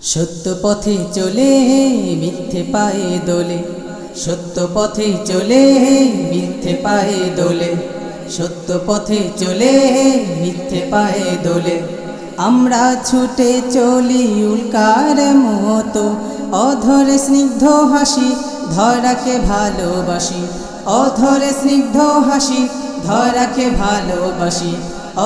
সত্য পথে চলে মিথ্যে পায়ে দোলে, সত্য পথে চলে মিথ্যে পায়ে দোলে, সত্য পথে চলে মিথ্যে পায়ে দোলে। আমরা ছুটে চলি উল্কার মতো, অধরে স্নিগ্ধ হাসি ধরাকে ভালোবাসি, অধরে স্নিগ্ধ হাসি ধরাকে ভালোবাসি,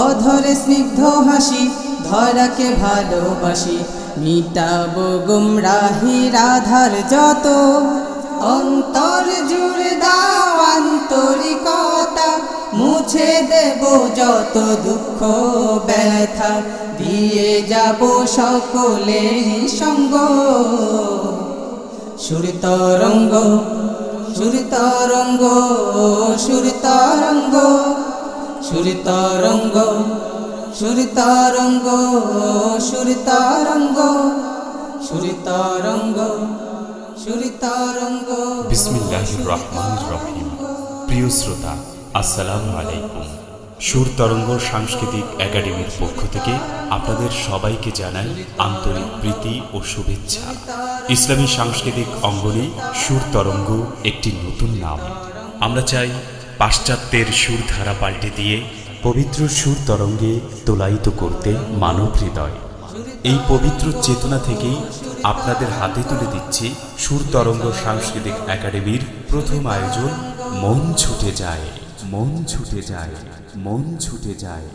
অধরে স্নিগ্ধ হাসি ধরাকে ভালোবাসি। মিটাবো গুমরাহির আধার যত, অন্তর জুড়ে দাও আন্তরিকতা, মুছে দেব যত দুঃখ ব্যথা, দিয়ে যাব সকলে সঙ্গ। সুর তরঙ্গ সুর তরঙ্গ সুর তরঙ্গ সুর তরঙ্গ সুর তরঙ্গ সুর তরঙ্গ সুর তরঙ্গ সুর তরঙ্গ। বিসমিল্লাহির রহমানির রহিম। প্রিয় শ্রোতা, আসসালামু আলাইকুম। সুর তরঙ্গ সাংস্কৃতিক একাডেমির পক্ষ থেকে আপনাদের সবাইকে জানাই আন্তরিক প্রীতি ও শুভেচ্ছা। ইসলামী সাংস্কৃতিক অঙ্গনে সুর তরঙ্গ একটি নতুন নাম। আমরা চাই পাশ্চাত্যের সুরধারা পাল্টে দিয়ে পবিত্র সুর তরঙ্গে তোলায়িত করতে মানব হৃদয়। এই পবিত্র চেতনা থেকেই আপনাদের হাতে তুলে দিচ্ছি সুর তরঙ্গ সাংস্কৃতিক একাডেমির প্রথম আয়োজন মন ছুটে যায়, মন ছুটে যায়, মন ছুটে যায়।